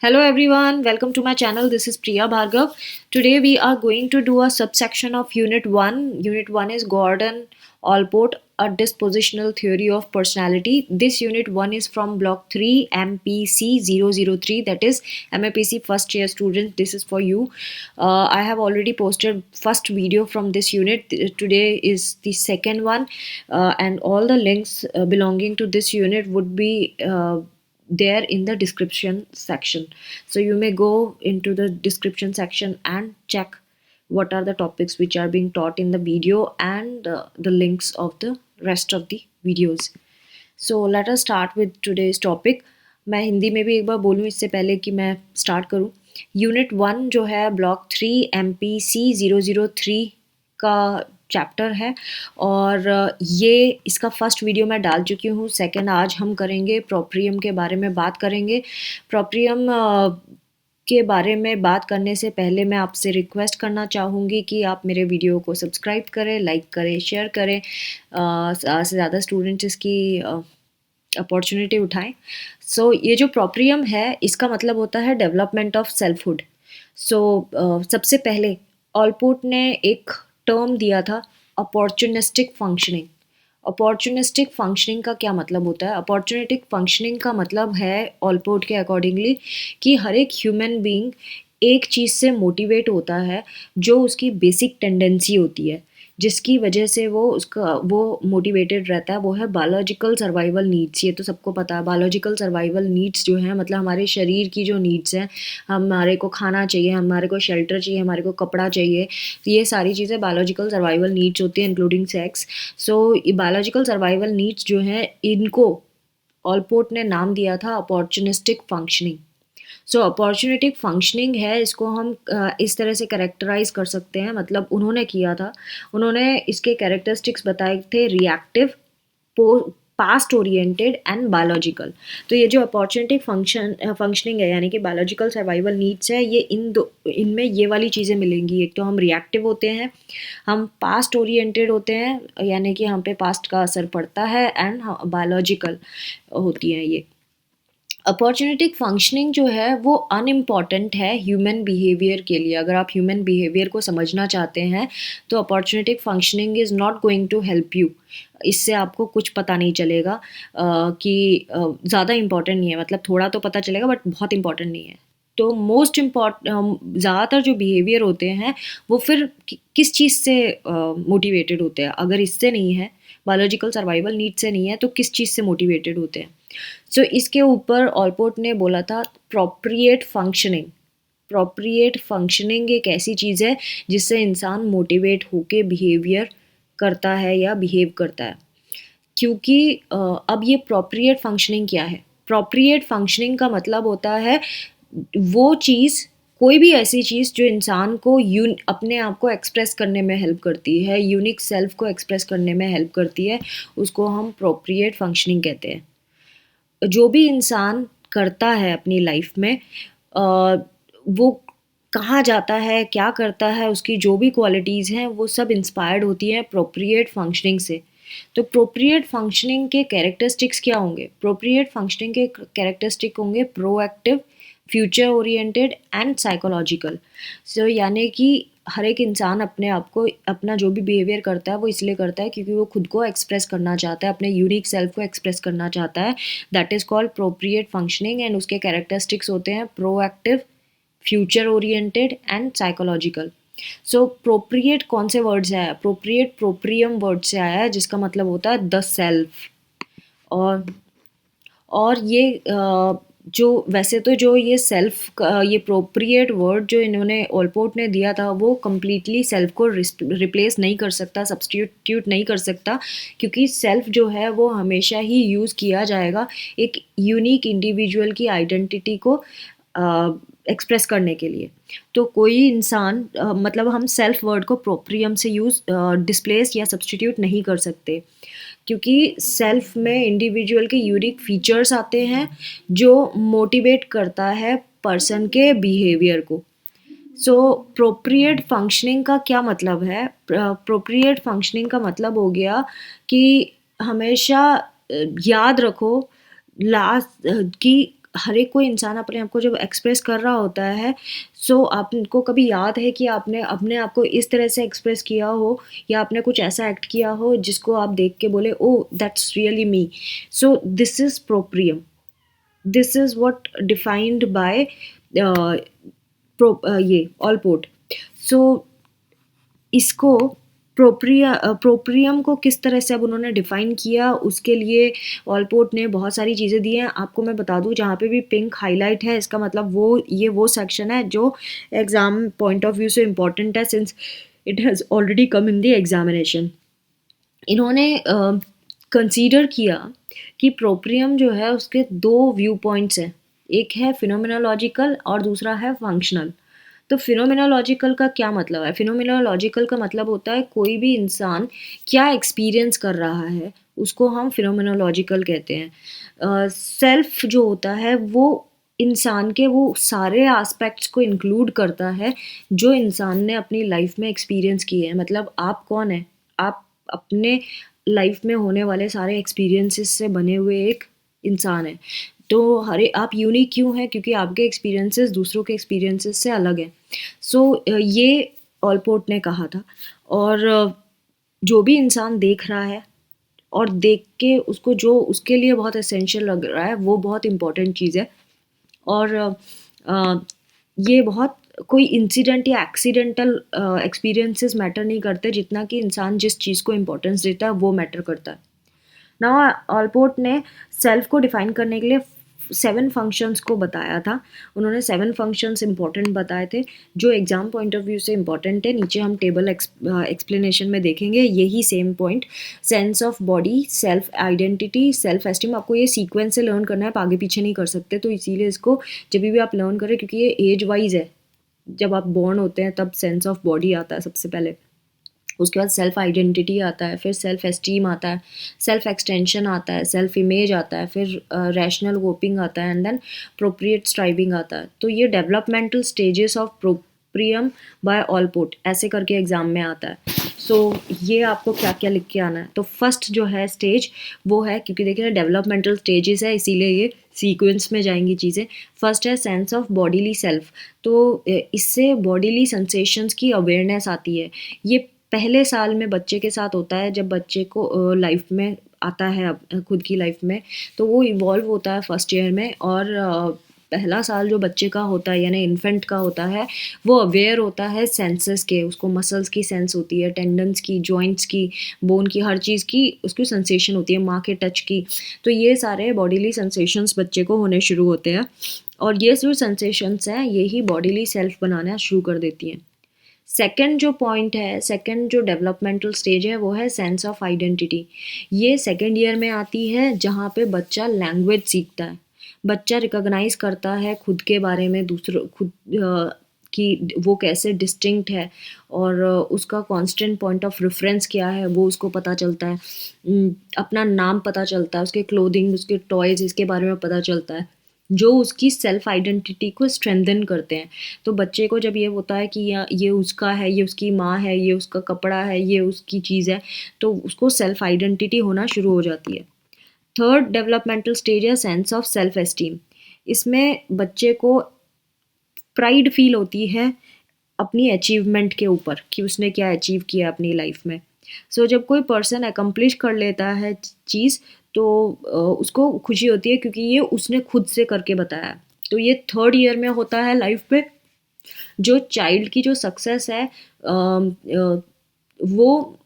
Hello everyone, welcome to my channel. This is Priya Bhargav. Today we are going to do a subsection of Unit 1. Unit 1 is Gordon Allport, a dispositional theory of personality. This Unit 1 is from Block 3 MPC 003, that is MAPC first year students. This is for you. I have already posted first video from this unit. Today is the second one, and all the links belonging to this unit would be there in the description section, so you may go into the description section and check what are the topics which are being taught in the video and the links of the rest of the videos. So let us start with today's topic. मैं हिंदी में भी एक बार बोलूँ इससे पहले कि मैं start करूँ. यूनिट 1 जो है ब्लॉक 3 MPC 003 का चैप्टर है और ये इसका फर्स्ट वीडियो मैं डाल चुकी हूँ. सेकंड आज हम करेंगे प्रोप्रियम के बारे में बात करेंगे. प्रोप्रियम के बारे में बात करने से पहले मैं आपसे रिक्वेस्ट करना चाहूँगी कि आप मेरे वीडियो को सब्सक्राइब करें, लाइक करें, शेयर करें, ज़्यादा से ज़्यादा स्टूडेंट्स इसकी अपॉर्चुनिटी उठाएं. सो ये जो प्रोप्रियम है इसका मतलब होता है डेवलपमेंट ऑफ सेल्फहुड. सो सबसे पहले ऑलपोर्ट ने एक टर्म दिया था अपॉर्चुनिस्टिक फंक्शनिंग. अपॉर्चुनिस्टिक फंक्शनिंग का क्या मतलब होता है? अपॉर्चुनिस्टिक फंक्शनिंग का मतलब है ऑलपोर्ट के अकॉर्डिंगली कि हर एक ह्यूमन बीइंग एक चीज़ से मोटिवेट होता है जो उसकी बेसिक टेंडेंसी होती है, जिसकी वजह से वो मोटिवेटेड रहता है. वो है बायोलॉजिकल सर्वाइवल नीड्स. ये तो सबको पता है. बायोलॉजिकल सर्वाइवल नीड्स जो हैं मतलब हमारे शरीर की जो नीड्स हैं, हमारे को खाना चाहिए, हमारे को शेल्टर चाहिए, हमारे को कपड़ा चाहिए, ये सारी चीज़ें बायोलॉजिकल सर्वाइवल नीड्स होती हैं इंक्लूडिंग सेक्स. सो ये बायोलॉजिकल सर्वाइवल नीड्स जो हैं इनको ऑलपोर्ट ने नाम दिया था अपॉर्चुनिस्टिक फंक्शनिंग. सो अपॉर्चुनिटिक फंक्शनिंग है, इसको हम इस तरह से कैरेक्टराइज कर सकते हैं. मतलब उन्होंने किया था, उन्होंने इसके कैरेक्टरिस्टिक्स बताए थे reactive, past oriented and biological. तो ये जो अपॉर्चुनिटिक फंक्शनिंग है यानी कि बायोलॉजिकल सर्वाइवल नीड्स है, ये इनमें ये वाली चीज़ें मिलेंगी. एक तो हम रिएक्टिव होते हैं, हम पास्ट ओरिएंटेड होते हैं यानी कि हम पे पास्ट का असर पड़ता है, एंड बायोलॉजिकल होती हैं ये. अपॉर्चुनिटिक फंक्शनिंग जो है वो अनइम्पॉर्टेंट है ह्यूमन बिहेवियर के लिए. अगर आप ह्यूमन बिहेवियर को समझना चाहते हैं तो opportunistic functioning is not going to help you. इससे आपको कुछ पता नहीं चलेगा कि ज़्यादा इम्पॉर्टेंट नहीं है. मतलब थोड़ा तो पता चलेगा बट बहुत इम्पॉर्टेंट नहीं है. तो मोस्ट इम्पॉर्टेंट ज़्यादातर जो बिहेवियर होते हैं वो फिर किस चीज़ से मोटिवेटेड होते हैं? अगर इससे नहीं है, बायोलॉजिकल सर्वाइवल नीड से नहीं है, तो किस चीज़ से मोटिवेटेड होते हैं? सो इसके ऊपर ऑलपोर्ट ने बोला था प्रोप्रिएट फंक्शनिंग. प्रोप्रिएट फंक्शनिंग एक ऐसी चीज़ है जिससे इंसान मोटिवेट होके बिहेवियर करता है या बिहेव करता है. क्योंकि अब ये प्रोप्रिएट फंक्शनिंग क्या है? प्रोप्रिएट फंक्शनिंग का मतलब होता है वो चीज़, कोई भी ऐसी चीज़ जो इंसान को अपने आप को एक्सप्रेस करने में हेल्प करती है, यूनिक सेल्फ को एक्सप्रेस करने में हेल्प करती है, उसको हम प्रोप्रिएट फंक्शनिंग कहते हैं. जो भी इंसान करता है अपनी लाइफ में वो कहाँ जाता है, क्या करता है, उसकी जो भी क्वालिटीज़ हैं वो सब इंस्पायर्ड होती हैं प्रोप्रिएट फंक्शनिंग से. तो प्रोप्रिएट फंक्शनिंग के कैरेक्टरिस्टिक्स क्या होंगे? प्रोप्रिएट फंक्शनिंग के कैरेक्टरिस्टिक होंगे proactive, future oriented and psychological. So यानी कि हर एक इंसान अपने आप को, अपना जो भी बिहेवियर करता है वो इसलिए करता है क्योंकि वो खुद को एक्सप्रेस करना चाहता है, अपने यूनिक सेल्फ को एक्सप्रेस करना चाहता है. That is called प्रोप्रिएट functioning. And उसके कैरेक्टरिस्टिक्स होते हैं proactive, future oriented and psychological. सो प्रोप्रिएट कौन से वर्ड से आया? प्रोप्रिएट प्रोप्रियम वर्ड से आया है जिसका मतलब होता है द सेल्फ. और ये जो वैसे तो जो ये सेल्फ, ये प्रोप्रिएट वर्ड जो इन्होंने ऑलपोर्ट ने दिया था वो कम्प्लीटली सेल्फ को रिप्लेस नहीं कर सकता, सब्सटीट्यूट नहीं कर सकता, क्योंकि सेल्फ जो है वो हमेशा ही यूज़ किया जाएगा एक यूनिक इंडिविजुअल की आइडेंटिटी को एक्सप्रेस करने के लिए. तो कोई इंसान मतलब हम सेल्फ वर्ड को प्रोप्रियम से डिस्प्लेस या सब्सटीट्यूट नहीं कर सकते, क्योंकि सेल्फ में इंडिविजुअल के यूनिक फीचर्स आते हैं जो मोटिवेट करता है पर्सन के बिहेवियर को. सो प्रोप्रिएट फंक्शनिंग का क्या मतलब है? प्रोप्रिएट फंक्शनिंग का मतलब हो गया कि हमेशा याद रखो लास्ट कि हर एक कोई इंसान अपने आप को जब एक्सप्रेस कर रहा होता है, सो आपको कभी याद है कि आपने अपने आप को इस तरह से एक्सप्रेस किया हो, या आपने कुछ ऐसा एक्ट किया हो जिसको आप देख के बोले oh that's really me. So this is proprium, this is what defined by ये ऑलपोर्ट। सो इसको प्रोप्रियम को किस तरह से अब उन्होंने डिफाइन किया, उसके लिए ऑलपोर्ट ने बहुत सारी चीज़ें दी हैं। आपको मैं बता दूं, जहाँ पे भी पिंक हाईलाइट है इसका मतलब वो सेक्शन है जो एग्ज़ाम पॉइंट ऑफ व्यू से इम्पॉर्टेंट है, since it has already come in the examination. इन्होंने कंसीडर किया कि प्रोप्रियम जो है उसके दो व्यू पॉइंट्स हैं, एक है फिनोमिनोलॉजिकल और दूसरा है फंक्शनल। तो फिनोमिनोलॉजिकल का क्या मतलब है? फिनोमिनोलॉजिकल का मतलब होता है कोई भी इंसान क्या एक्सपीरियंस कर रहा है, उसको हम फिनोमिनोलॉजिकल कहते हैं। सेल्फ जो होता है वो इंसान के वो सारे एस्पेक्ट्स को इंक्लूड करता है जो इंसान ने अपनी लाइफ में एक्सपीरियंस किए हैं। मतलब आप कौन है, आप अपने लाइफ में होने वाले सारे एक्सपीरियंसेस से बने हुए एक इंसान है। तो हरे आप यूनिक क्यों हैं? क्योंकि आपके एक्सपीरियंसेस दूसरों के एक्सपीरियंसेस से अलग हैं। सो ये ऑलपोर्ट ने कहा था। और जो भी इंसान देख रहा है और देख के उसको जो उसके लिए बहुत एसेंशियल लग रहा है वो बहुत इंपॉर्टेंट चीज़ है। और अ, ये बहुत कोई इंसिडेंट या एक्सीडेंटल एक्सपीरियंसेस मैटर नहीं करते, जितना कि इंसान जिस चीज़ को इम्पोर्टेंस देता है वो मैटर करता है। नाउ ऑलपोर्ट ने सेल्फ को डिफाइन करने के लिए 7 फंक्शंस को बताया था। उन्होंने 7 फंक्शंस इंपॉर्टेंट बताए थे जो एग्जाम पॉइंट ऑफ व्यू से इंपॉर्टेंट है। नीचे हम टेबल एक्सप्लेनेशन में देखेंगे यही same point. Sense of body, self identity, self esteem. आपको ये सीक्वेंस से लर्न करना है, आप आगे पीछे नहीं कर सकते, तो इसीलिए इसको जब भी आप लर्न करें, क्योंकि ये एज वाइज है, जब आप बॉर्न होते हैं तब सेंस ऑफ बॉडी आता है सबसे पहले, उसके बाद सेल्फ आइडेंटिटी आता है, फिर सेल्फ एस्टीम आता है, सेल्फ एक्सटेंशन आता है, सेल्फ इमेज आता है, फिर रैशनल कोपिंग आता है, एंड देन प्रोप्रिएट स्ट्राइविंग आता है। तो ये developmental stages of proprium by Allport ऐसे करके एग्जाम में आता है। सो ये आपको क्या क्या लिख के आना है। तो फर्स्ट जो है स्टेज वो है, क्योंकि देखिए डेवलपमेंटल स्टेजेस है इसीलिए ये सीक्वेंस में जाएंगी चीज़ें। फर्स्ट है सेंस ऑफ बॉडीली सेल्फ। तो इससे बॉडीली सेंसेशंस की अवेयरनेस आती है। ये पहले साल में बच्चे के साथ होता है, जब बच्चे को लाइफ में आता है खुद की लाइफ में, तो वो इवॉल्व होता है फर्स्ट ईयर में। और पहला साल जो बच्चे का होता है यानी इन्फेंट का होता है, वो अवेयर होता है सेंसेस के, उसको मसल्स की सेंस होती है, टेंडन्स की, जॉइंट्स की, बोन की, हर चीज़ की उसकी सेंसेशन होती है, माँ के टच की। तो ये सारे बॉडीली सेंसेशंस बच्चे को होने शुरू होते हैं, और ये जो सेंसेशंस हैं यही बॉडीली सेल्फ बनाना शुरू कर देती हैं। सेकंड जो पॉइंट है, सेकंड जो डेवलपमेंटल स्टेज है वो है सेंस ऑफ आइडेंटिटी। ये सेकंड ईयर में आती है, जहाँ पे बच्चा लैंग्वेज सीखता है। बच्चा रिकॉग्नाइज करता है खुद के बारे में, दूसरों खुद कि वो कैसे डिस्टिंक्ट है, और उसका कांस्टेंट पॉइंट ऑफ रेफरेंस क्या है वो उसको पता चलता है। अपना नाम पता चलता है, उसके क्लोथिंग, उसके टॉयज, इसके बारे में पता चलता है, जो उसकी सेल्फ आइडेंटिटी को स्ट्रेंथन करते हैं। तो बच्चे को जब ये होता है कि ये उसका है, ये उसकी माँ है, ये उसका कपड़ा है, ये उसकी चीज़ है, तो उसको सेल्फ आइडेंटिटी होना शुरू हो जाती है। थर्ड डेवलपमेंटल स्टेज है सेंस ऑफ सेल्फ एस्टीम। इसमें बच्चे को प्राइड फील होती है अपनी अचीवमेंट के ऊपर कि उसने क्या अचीव किया अपनी लाइफ में। सो जब कोई पर्सन अकम्प्लिश कर लेता है चीज़, तो उसको खुशी होती है क्योंकि ये उसने खुद से करके बताया। तो ये थर्ड ईयर में होता है लाइफ में। जो चाइल्ड की जो सक्सेस है वो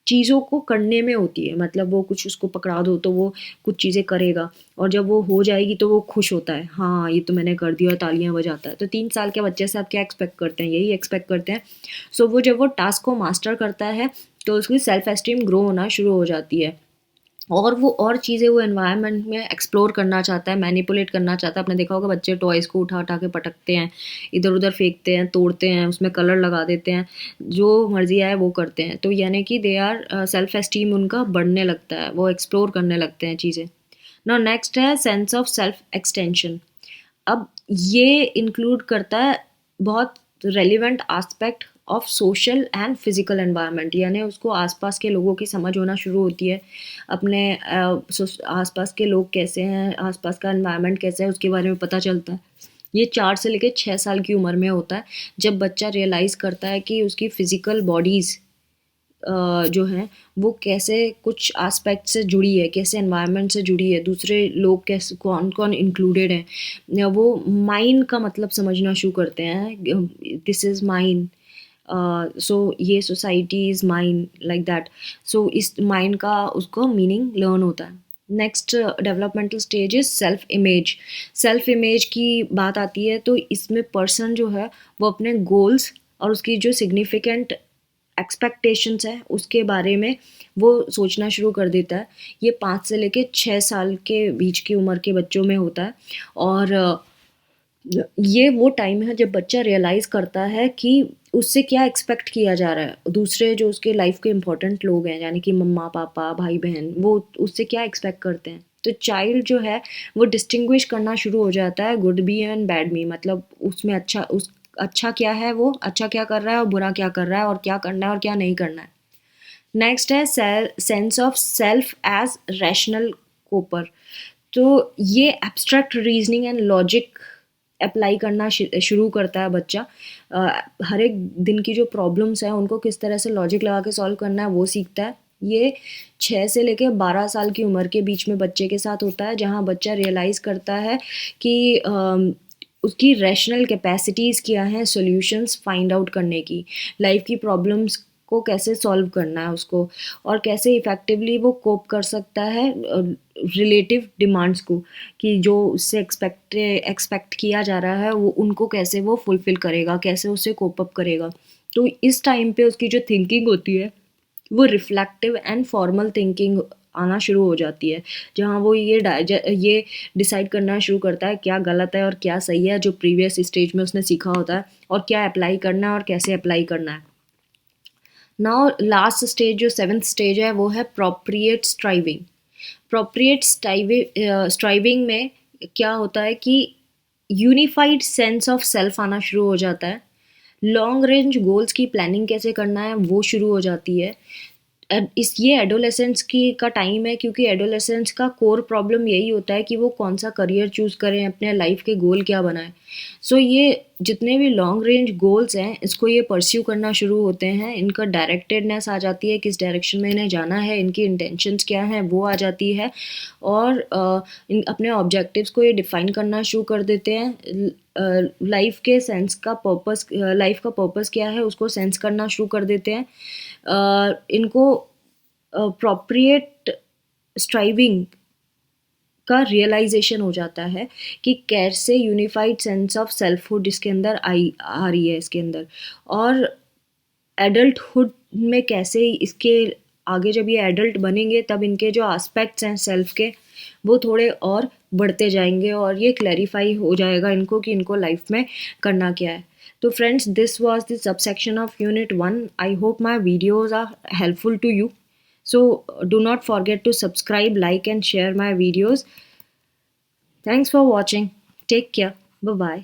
चीज़ों को करने में होती है। मतलब वो कुछ उसको पकड़ा दो तो वो कुछ चीज़ें करेगा, और जब वो हो जाएगी तो वो खुश होता है, हाँ ये तो मैंने कर दिया, तालियां बजाता है। तो 3 साल के बच्चे से आप क्या एक्सपेक्ट करते हैं? यही एक्सपेक्ट करते हैं। सो वो जब वो टास्क को मास्टर करता है तो उसकी सेल्फ एस्टीम ग्रो होना शुरू हो जाती है, और वो और चीज़ें वो एनवायरनमेंट में एक्सप्लोर करना चाहता है, मैनिपुलेट करना चाहता है। आपने देखा होगा बच्चे टॉयज़ को उठा उठा के पटकते हैं, इधर उधर फेंकते हैं, तोड़ते हैं, उसमें कलर लगा देते हैं, जो मर्जी आए वो करते हैं। तो यानी कि दे आर सेल्फ एस्टीम उनका बढ़ने लगता है, वो एक्सप्लोर करने लगते हैं चीज़ें। नाउ नेक्स्ट है सेंस ऑफ सेल्फ एक्सटेंशन। अब ये इंक्लूड करता है बहुत relevant aspect of social and physical environment, यानी उसको आसपास के लोगों की समझ होना शुरू होती है, अपने आसपास के लोग कैसे हैं, आसपास का एनवायरनमेंट कैसा है उसके बारे में पता चलता है। ये 4 से लेकर 6 साल की उम्र में होता है, जब बच्चा रियलाइज़ करता है कि उसकी फिजिकल बॉडीज़ जो हैं वो कैसे कुछ एस्पेक्ट से जुड़ी है, कैसे एनवायरनमेंट से जुड़ी है, दूसरे लोग कैसे कौन कौन इंक्लूडेड हैं, या वो माइन का मतलब समझना शुरू करते हैं, दिस इज़ माइन, सो ये society is mine, like that. So इस माइन का उसको मीनिंग लर्न होता है। Next developmental stage is self image. Self image की बात आती है तो इसमें पर्सन जो है वो अपने गोल्स और उसकी जो सिग्निफिकेंट एक्सपेक्टेशंस हैं उसके बारे में वो सोचना शुरू कर देता है। ये 5 से लेके 6 साल के बीच की उम्र के बच्चों में होता है, और ये वो टाइम है जब बच्चा रियलाइज़ करता है कि उससे क्या एक्सपेक्ट किया जा रहा है, दूसरे जो उसके लाइफ के इम्पोर्टेंट लोग हैं यानी कि मम्मा पापा भाई बहन, वो उससे क्या एक्सपेक्ट करते हैं। तो चाइल्ड जो है वो डिस्टिंग्विश करना शुरू हो जाता है गुड बी एंड बैड मी, मतलब उसमें अच्छा क्या है, वो अच्छा क्या कर रहा है और बुरा क्या कर रहा है, और क्या करना है और क्या नहीं करना है। नेक्स्ट है sense of self as rational coper. तो ये abstract reasoning and logic apply करना शुरू करता है बच्चा। हर एक दिन की जो प्रॉब्लम्स हैं उनको किस तरह से लॉजिक लगा के सॉल्व करना है वो सीखता है। ये 6 से लेकर 12 साल की उम्र के बीच में बच्चे के साथ होता है, जहाँ बच्चा रियलाइज़ करता है कि उसकी रैशनल कैपेसिटीज़ क्या हैं सॉल्यूशंस फाइंड आउट करने की, लाइफ की प्रॉब्लम्स को कैसे सॉल्व करना है उसको, और कैसे इफ़ेक्टिवली वो कोप कर सकता है रिलेटिव डिमांड्स को, कि जो उससे एक्सपेक्ट किया जा रहा है वो उनको कैसे वो फुलफ़िल करेगा, कैसे उसे कोप अप करेगा। तो इस टाइम पे उसकी जो थिंकिंग होती है वो रिफ्लेक्टिव एंड फॉर्मल थिंकिंग आना शुरू हो जाती है, जहाँ वो ये डिसाइड करना शुरू करता है क्या गलत है और क्या सही है जो प्रीवियस स्टेज में उसने सीखा होता है, और क्या अप्लाई करना है और कैसे अप्लाई करना है। नाउ लास्ट स्टेज जो 7th स्टेज है वो है प्रोप्रिएट स्ट्राइविंग। प्रोप्रिएट स्ट्राइविंग में क्या होता है कि यूनिफाइड सेंस ऑफ सेल्फ आना शुरू हो जाता है, लॉन्ग रेंज गोल्स की प्लानिंग कैसे करना है वो शुरू हो जाती है। इस ये एडोलेसेंस की का टाइम है, क्योंकि एडोलेसेंस का कोर प्रॉब्लम यही होता है कि वो कौन सा करियर चूज़ करें, अपने लाइफ के गोल क्या बनाएं। सो ये जितने भी लॉन्ग रेंज गोल्स हैं इसको ये परस्यू करना शुरू होते हैं, इनका डायरेक्टेडनेस आ जाती है, किस डायरेक्शन में इन्हें जाना है, इनकी इंटेंशंस क्या हैं वो आ जाती है, और अपने ऑब्जेक्टिव्स को ये डिफाइन करना शुरू कर देते हैं। लाइफ के सेंस का पर्पस, लाइफ का पर्पस क्या है उसको सेंस करना शुरू कर देते हैं। इनको प्रोप्रिएट स्ट्राइविंग का रियलाइजेशन हो जाता है कि कैसे यूनिफाइड सेंस ऑफ सेल्फहुड इसके अंदर आ रही है इसके अंदर, और एडल्टहुड में कैसे इसके आगे जब ये एडल्ट बनेंगे तब इनके जो एस्पेक्ट्स हैं सेल्फ के वो थोड़े और बढ़ते जाएंगे, और ये क्लैरिफाई हो जाएगा इनको कि इनको लाइफ में करना क्या है। तो friends, this was the subsection of unit 1। I hope my videos are helpful to you, so do not forget to subscribe, like and share my videos. Thanks for watching. Take care. Bye bye.